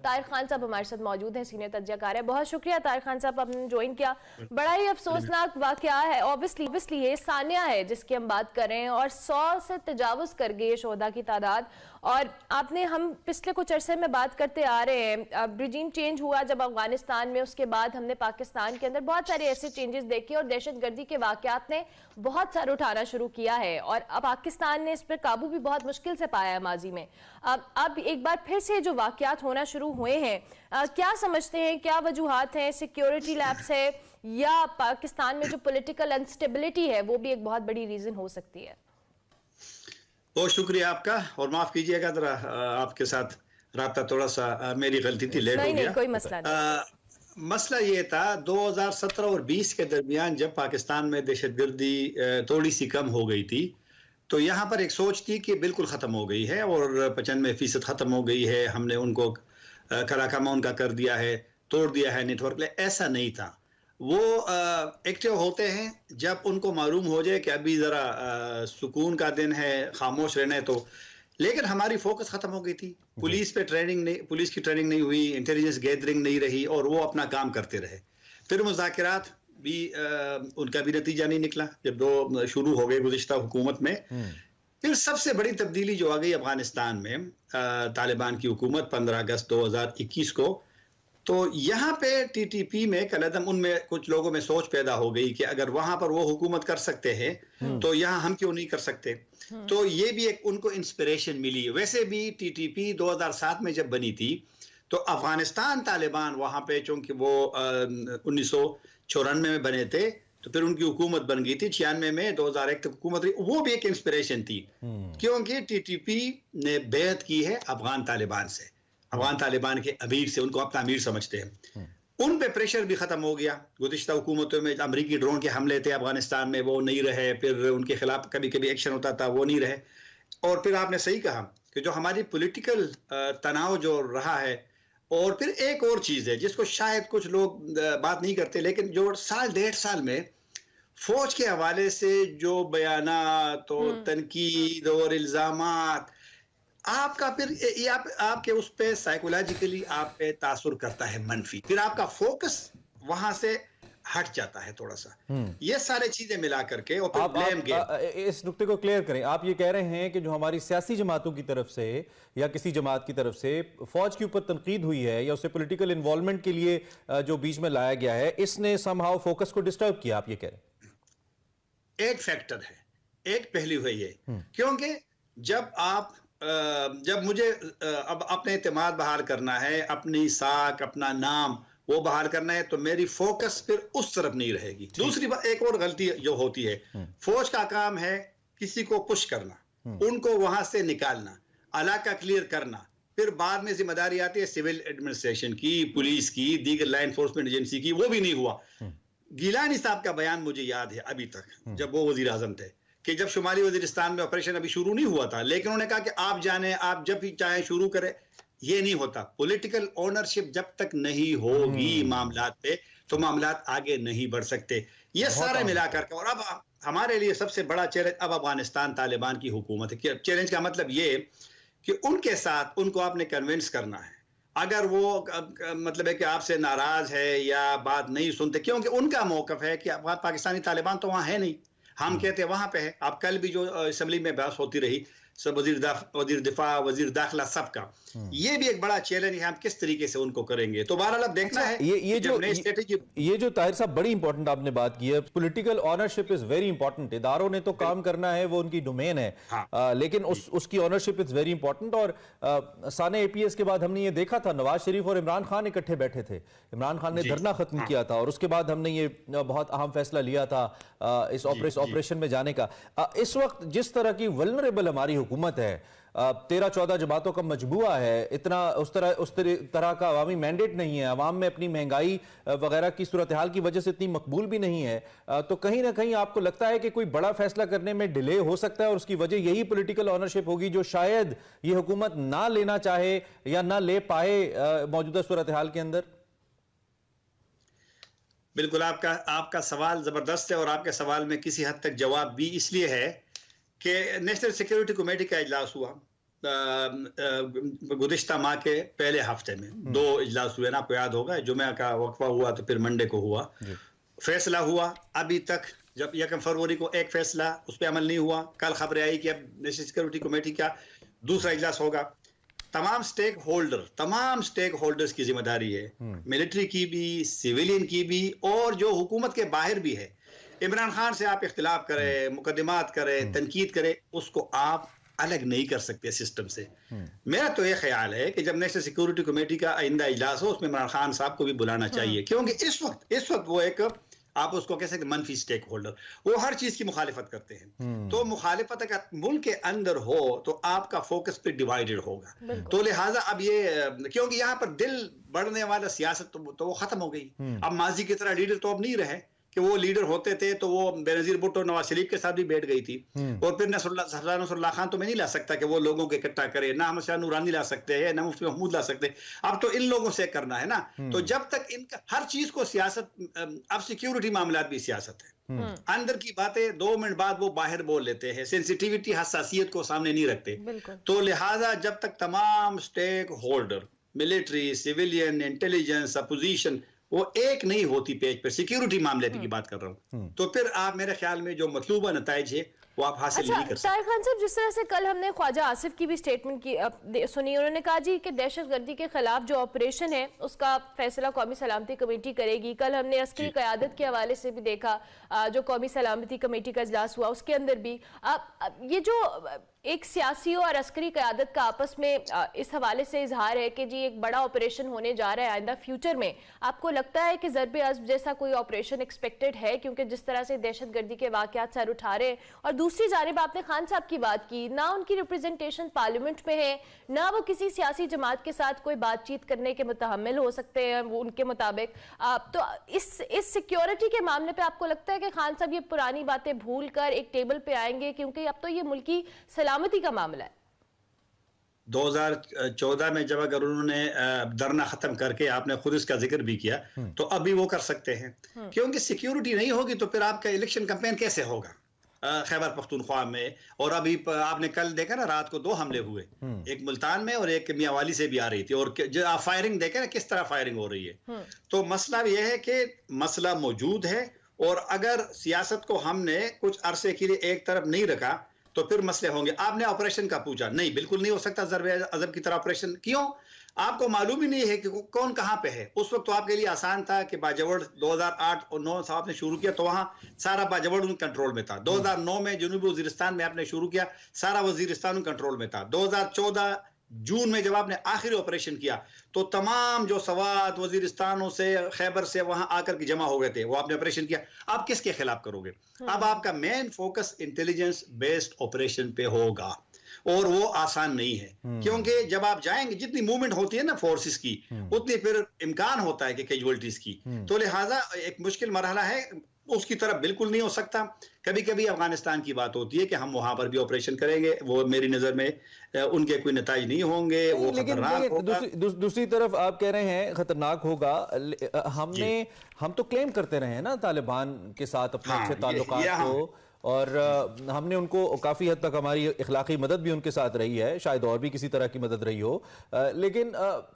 ताहिर खान साहब हमारे साथ मौजूद हैं, सीनियर तज्ज़ियाकार है। बहुत शुक्रिया ताहिर खान साहब, आपने ज्वाइन किया। बड़ा ही अफसोसनाक वाकया है, ऑब्वियसली ये सानिया है जिसकी हम बात कर रहे हैं, और 100 से तजावुज़ कर गई है शोहदा की तादाद। और हम पिछले कुछ अरसे में बात करते आ रहे हैं, अब रिजीम चेंज हुआ जब अफगानिस्तान में, उसके बाद हमने पाकिस्तान के अंदर बहुत सारे ऐसे चेंजेस देखे और दहशतगर्दी के वाकयात ने बहुत सर उठाना शुरू किया है, और अब पाकिस्तान ने इस पर काबू भी बहुत मुश्किल से पाया है माजी में। अब एक बार फिर से जो वाकयात होना शुरू हुए हैं, क्या समझते हैं, क्या वजूहात हैं? सिक्योरिटी लैप्स है या पाकिस्तान में जो पॉलिटिकल अनस्टेबिलिटी है वो भी एक बहुत बड़ी रीजन हो सकती है? बहुत शुक्रिया आपका, और माफ कीजिएगा जरा आपके साथ राब्ता थोड़ा सा मेरी गलती थी, लेट हो गया। कोई मसला नहीं। मसला ये था 2017 और 20 के दरमियान जब पाकिस्तान में दहशतगर्दी थोड़ी सी कम हो गई थी, तो यहाँ पर एक सोच थी कि बिल्कुल ख़त्म हो गई है और 95% ख़त्म हो गई है, हमने उनको कराकामा उनका कर दिया है, तोड़ दिया है नेटवर्क। ऐसा नहीं था। वो एक्टिव होते हैं जब उनको मालूम हो जाए कि अभी ज़रा सुकून का दिन है, खामोश रहना है। तो लेकिन हमारी फोकस ख़त्म हो गई थी, पुलिस पे ट्रेनिंग नहीं, पुलिस की ट्रेनिंग नहीं हुई, इंटेलिजेंस गैदरिंग नहीं रही, और वो अपना काम करते रहे। फिर मुज़ाकिरात भी उनका भी नतीजा नहीं निकला जब दो शुरू हो गए गुज़िश्ता हुकूमत में। फिर सबसे बड़ी तब्दीली जो आ गई अफगानिस्तान में, तालिबान की हुकूमत 15 अगस्त 2021 को, तो यहाँ पे टीटीपी में कलदम उनमें कुछ लोगों में सोच पैदा हो गई कि अगर वहां पर वो हुकूमत कर सकते हैं तो यहाँ हम क्यों नहीं कर सकते। तो ये भी एक उनको इंस्पिरेशन मिली। वैसे भी टीटीपी 2007 में जब बनी थी तो अफगानिस्तान तालिबान वहां पे, चूंकि वो 1994 में बने थे, तो फिर उनकी हुकूमत बन गई थी 96 में, 2001 तक हुकूमत रही। वो भी एक इंस्पिरेशन थी क्योंकि टीटीपी ने बैत की है अफगान तालिबान से, अफगान तालिबान के अमीर से, उनको अपना अमीर समझते हैं। उन पे प्रेशर भी खत्म हो गया। गुज़िश्ता हुकूमतों में अमरीकी ड्रोन के हमले थे अफगानिस्तान में, वो नहीं रहे। फिर उनके खिलाफ कभी कभी एक्शन होता था, वो नहीं रहे। और फिर आपने सही कहा कि जो हमारी पॉलिटिकल तनाव जो रहा है, और फिर एक और चीज़ है जिसको शायद कुछ लोग बात नहीं करते, लेकिन जो साल 1.5 साल में फौज के हवाले से जो बयानात और तनकीद और इल्ज़ामात, आपका फिर ये आपके उस पे साइकोलॉजिकली आप पे तासुर करता है मनफी, फिर आपका फोकस वहां से हट जाता है थोड़ा सा। ये सारे चीजें मिला करके और फिर ब्लेम गेम। इस नुक्ते को क्लियर करें। आप ये कह रहे हैं कि जो हमारी सियासी जमातों की तरफ से या किसी जमात की तरफ से फौज के ऊपर तनकीद हुई है या उसे पॉलिटिकल इन्वॉल्वमेंट के लिए जो बीच में लाया गया है, इसने समहाउ फोकस को डिस्टर्ब किया, आप ये कह रहे हैं? एक फैक्टर है, एक पहलू है ये, क्योंकि जब मुझे अब अपने एतमाद बहाल करना है, अपनी साख, अपना नाम वो बहाल करना है, तो मेरी फोकस फिर उस तरफ नहीं रहेगी। दूसरी बात, एक और गलती जो होती है, फौज का काम है किसी को पुश करना, उनको वहां से निकालना, इलाका क्लियर करना। फिर बाद में जिम्मेदारी आती है सिविल एडमिनिस्ट्रेशन की, पुलिस की, दीगर लॉ एनफोर्समेंट एजेंसी की। वो भी नहीं हुआ। गिलानी साहब का बयान मुझे याद है अभी तक, जब वो वजीर आजम थे, कि जब शुमाली वजीरिस्तान में ऑपरेशन अभी शुरू नहीं हुआ था, लेकिन उन्होंने कहा कि आप जाने, आप जब भी चाहें शुरू करें। ये नहीं होता। पॉलिटिकल ओनरशिप जब तक नहीं होगी मामलात पे, तो मामलात आगे नहीं बढ़ सकते। ये सारे मिलाकर के, और अब हमारे लिए सबसे बड़ा चैलेंज अब अफगानिस्तान तालिबान की हुकूमत है। चैलेंज का मतलब ये कि उनके साथ उनको आपने कन्विंस करना है। अगर वो मतलब है कि आपसे नाराज है या बात नहीं सुनते, क्योंकि उनका मौकफ है कि पाकिस्तानी तालिबान तो वहां है नहीं, हम कहते हैं वहां पे है। अब कल भी जो असेंबली में बहस होती रही, सब वजीर दिफा, वजीर दाखिला, सबका ये भी एक बड़ा चैलेंज है, हम किस तरीके से उनको करेंगे। तो बहरहाल अब देखना है। ये जो ताहिर साहब बड़ी इंपॉर्टेंट आपने बात की है, political ownership is very important. इदारों ने तो काम करना है, वो उनकी डोमेन है। हाँ। लेकिन उसकी ऑनरशिप इज वेरी इंपॉर्टेंट। और साने APS के बाद हमने ये देखा था, नवाज शरीफ और इमरान खान इकट्ठे बैठे थे। इमरान खान ने धरना खत्म किया था, और उसके बाद हमने ये बहुत अहम फैसला लिया था इस ऑपरेशन में जाने का। इस वक्त जिस तरह की वल्नरेबल हमारी हुकूमत है, 13-14 जमातों का मजबूआ है, इतना उस तरह का अवामी मैंडेट नहीं है, अवाम में अपनी महंगाई वगैरह की सूरत हाल की वजह से इतनी मकबूल भी नहीं है, तो कहीं ना कहीं आपको लगता है कि कोई बड़ा फैसला करने में डिले हो सकता है, और उसकी वजह यही पॉलिटिकल ऑनरशिप होगी जो शायद ये हुकूमत ना लेना चाहे या ना ले पाए मौजूदा सूरत हाल के अंदर? बिल्कुल, आपका सवाल जबरदस्त है, और आपके सवाल में किसी हद तक जवाब भी इसलिए है कि नेशनल सिक्योरिटी कमेटी का इजलास हुआ गुज़िश्ता माह के पहले हफ्ते में 2 इजलास हुए ना, आपको याद होगा, जुमे का वक्फा हुआ तो फिर मंडे को हुआ, फैसला हुआ। अभी तक जब 1 फरवरी को एक फैसला, उस पर अमल नहीं हुआ। कल खबरें आई कि अब नेशनल सिक्योरिटी कमेटी का दूसरा इजलास होगा। तमाम स्टेक होल्डर्स की जिम्मेदारी है, मिलिट्री की भी, सिविलियन की भी, और जो हुकूमत के बाहर भी है। इमरान खान से आप इख्तिलाफ करें, मुकदमात करें, तनकीद करें, उसको आप अलग नहीं कर सकते सिस्टम से। मेरा तो ये ख्याल है कि जब नेशनल सिक्योरिटी कमेटी का आइंदा इजलास हो, उसमें इमरान खान साहब को भी बुलाना चाहिए, क्योंकि इस वक्त वो एक, आप उसको कह सकते मनफी स्टेक होल्डर, वो हर चीज की मुखालिफत करते हैं। तो मुखालिफत अगर मुल्क के अंदर हो तो आपका फोकस पे डिवाइडेड होगा। तो लिहाजा अब ये, क्योंकि यहाँ पर दिल बढ़ने वाला सियासत तो वो खत्म हो गई। अब माजी की तरह लीडर तो अब नहीं रहे कि वो लीडर होते थे तो वो बेनजीर भुट्टो नवाज शरीफ के साथ भी बैठ गई थी, और फिर नसरुल्लाह खान तो मैं नहीं ला सकता कि वो लोगों को इकट्ठा करे, ना हम शाह नूरानी ला सकते हैं, ना मुफ्ती महमूद ला सकते। अब तो इन लोगों से करना है ना। तो जब तक इनका हर चीज को सियासत, अब सिक्योरिटी मामला भी सियासत है, अंदर की बातें 2 मिनट बाद वो बाहर बोल लेते हैं, सेंसिटिविटी हसासियत को सामने नहीं रखते। तो लिहाजा जब तक तमाम stakeholder, military, civilian, intelligence, opposition, वो एक नहीं होती पेज पर, सिक्योरिटी मामले की बात कर रहा हूं, तो फिर आप, मेरे ख्याल में जो मतलूबा नताइज है वो आप हासिल नहीं कर सकते। तारिक खान साहब, जिस तरह से कल हमने ख्वाजा आसिफ की भी स्टेटमेंट की सुनी, उन्होंने कहा जी कि दहशतगर्दी के खिलाफ जो ऑपरेशन है उसका फैसला कौमी सलामती कमेटी करेगी। कल हमने अस्करी क़यादत के हवाले से भी देखा, जो कौमी सलामती कमेटी का इजलास हुआ उसके अंदर भी ये जो एक सियासी और अस्करी क़यादत का आपस में इस हवाले से इजहार है कि जी एक बड़ा ऑपरेशन होने जा रहा है आइंदा फ्यूचर में, आपको लगता है कि ज़रबे अज़्ब जैसा कोई ऑपरेशन एक्सपेक्टेड है? क्योंकि जिस तरह से दहशतगर्दी के वाक़यात सर उठा रहे हैं, और दूसरी जानिब आपने खान साहब की बात की, ना उनकी रिप्रेजेंटेशन पार्लियामेंट में है, ना वो किसी सियासी जमात के साथ कोई बातचीत करने के मुतहम्मिल हो सकते हैं वो उनके मुताबिक। तो इस सिक्योरिटी के मामले पर आपको लगता है कि खान साहब ये पुरानी बातें भूल कर एक टेबल पर आएंगे, क्योंकि अब तो ये मुल्की सलामती का मामला है? 2014 में जब अगर उन्होंने धरना खत्म करके, आपने खुद इसका जिक्र भी किया, तो अभी वो कर सकते हैं, क्योंकि सिक्योरिटी नहीं होगी तो फिर आपका इलेक्शन कैंपेन कैसे होगा खैबर पख्तूनख्वा में। और अभी आपने कल देखा ना, रात को 2 हमले हुए, एक मुल्तान में और एक मियांवाली से भी आ रही थी, और जो आप फायरिंग देखे ना किस तरह फायरिंग हो रही है। तो मसला यह है कि मसला मौजूद है, और अगर सियासत को हमने कुछ अरसे के लिए एक तरफ नहीं रखा तो फिर मसले होंगे। आपने ऑपरेशन का पूछा, नहीं बिल्कुल नहीं हो सकता ज़रबे अज़ब की तरह ऑपरेशन। क्यों? आपको मालूम ही नहीं है कि कौन कहां पे है। उस वक्त तो आपके लिए आसान था कि बाजवड़ 2008 और 9 से आपने शुरू किया तो वहां सारा बाजवड़ उन कंट्रोल में था। 2009 में जनूबी वजीरिस्तान में आपने शुरू किया, सारा वजीरिस्तान उन कंट्रोल में था। 2014 जून में जब आपने आखिरी ऑपरेशन किया तो तमाम जो सवात वजीरिस्तानों से, खैबर से वहां आकर के जमा हो गए थे, वो आपने ऑपरेशन किया। आप किसके खिलाफ करोगे? अब आपका main focus intelligence based operation पे होगा, और वो आसान नहीं है, क्योंकि जब आप जाएंगे, जितनी मूवमेंट होती है ना फोर्सेस की, उतनी फिर इम्कान होता है कि कैजुअलिटीज की। तो लिहाजा एक मुश्किल मरहला है, उसकी तरफ बिल्कुल नहीं हो सकता। कभी कभी अफगानिस्तान की बात होती है कि हम वहां पर भी ऑपरेशन करेंगे, वो मेरी नजर में उनके कोई नताइज नहीं होंगे, वो खतरनाक होगा। दूसरी तरफ आप कह रहे हैं खतरनाक होगा। हम तो क्लेम करते रहे हैं ना तालिबान के साथ अपने अच्छे ताल्लुकात को, और हमने उनको काफ़ी हद तक, हमारी इखलाकी मदद भी उनके साथ रही है, शायद और भी किसी तरह की मदद रही हो। लेकिन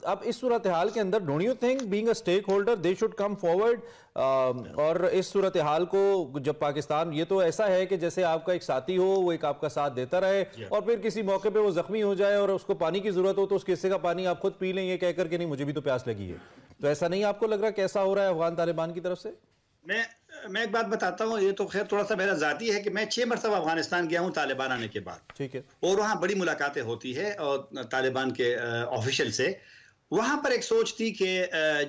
अब इस सूरत हाल के अंदर, don't you think being a stakeholder they should come forward? और इस सूरत हाल को जब पाकिस्तान, ये तो ऐसा है कि जैसे आपका एक साथी हो, वो एक आपका साथ देता रहे, और फिर किसी मौके पर वो जख्मी हो जाए और उसको पानी की जरूरत हो तो उस किस्से का पानी आप खुद पी लें, ये कहकर के नहीं मुझे भी तो प्यास लगी है। तो ऐसा नहीं आपको लग रहा कैसा हो रहा है अफगान तालिबान की तरफ से? मैं एक बात बताता हूँ, ये तो खैर थोड़ा सा मेरा जाती है कि मैं 6 मरतबा अफगानिस्तान गया हूँ तालिबान आने के बाद, ठीक है, और वहाँ बड़ी मुलाकातें होती है और तालिबान के ऑफिशियल से। वहाँ पर एक सोच थी कि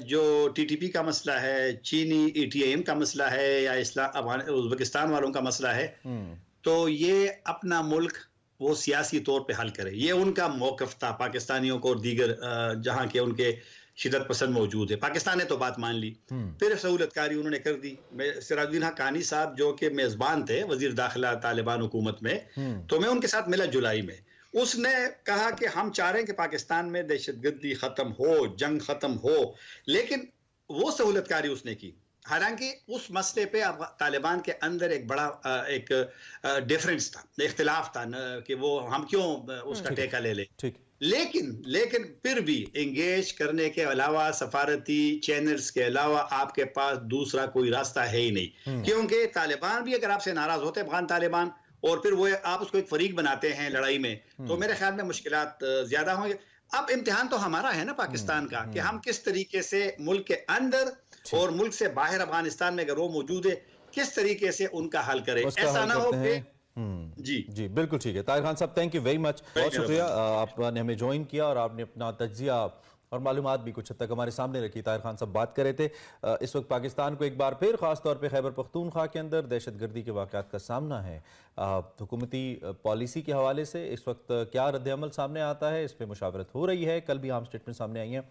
जो टीटीपी का मसला है, चीनी ETAM का मसला है, या उज़्बेकिस्तान वालों का मसला है, तो ये अपना मुल्क वो सियासी तौर पे हल करे, ये उनका मौक़िफ़ था पाकिस्तानियों को और दीगर जहाँ के उनके शिदत पसंद मौजूद है। पाकिस्तान ने तो बात मान ली, फिर सहूलतकारी उन्होंने कर दी। सिराजुद्दीन हक कानी साहब जो कि मेज़बान थे वजीर दाखिला तालिबान हुकूमत में, तो मैं उनके साथ मिला जुलाई में। उसने कहा कि हम चाह रहे हैं कि पाकिस्तान में दहशतगर्दी खत्म हो, जंग खत्म हो, लेकिन वो सहूलतकारी उसने की हालांकि उस मसले पे तालिबान के अंदर एक बड़ा एक डिफरेंस था, इख्तिलाफ था कि वो हम क्यों उसका टेका ले ले। ठीक। लेकिन फिर भी एंगेज करने के अलावा, सफारती चैनल्स के अलावा आपके पास दूसरा कोई रास्ता है ही नहीं, क्योंकि तालिबान भी अगर आपसे नाराज होते हैं, अफगान तालिबान, और फिर वो आप उसको एक फरीक बनाते हैं लड़ाई में, तो मेरे ख्याल में मुश्किलात ज्यादा होंगे। अब इम्तिहान तो हमारा है ना पाकिस्तान का, कि हम किस तरीके से मुल्क के अंदर और मुल्क से बाहर अफगानिस्तान में अगर वो मौजूद है, किस तरीके से उनका हल करें। ऐसा ना हो कि जी जी बिल्कुल ठीक है। ताहिर खान साहब, थैंक यू वेरी मच, बहुत शुक्रिया, आपने हमें ज्वाइन किया और आपने अपना तज्जिया और मालूमात भी कुछ हद तक हमारे सामने रखी। ताहिर खान साहब बात कर रहे थे। इस वक्त पाकिस्तान को एक बार फिर खास तौर पे खैबर पख्तूनख्वा के अंदर दहशतगर्दी के वाक़यात का सामना है। हुकूमती पॉलिसी के हवाले से इस वक्त क्या रद्द अमल सामने आता है, इस पर मुशावरत हो रही है। कल भी आम स्टेटमेंट सामने आई हैं।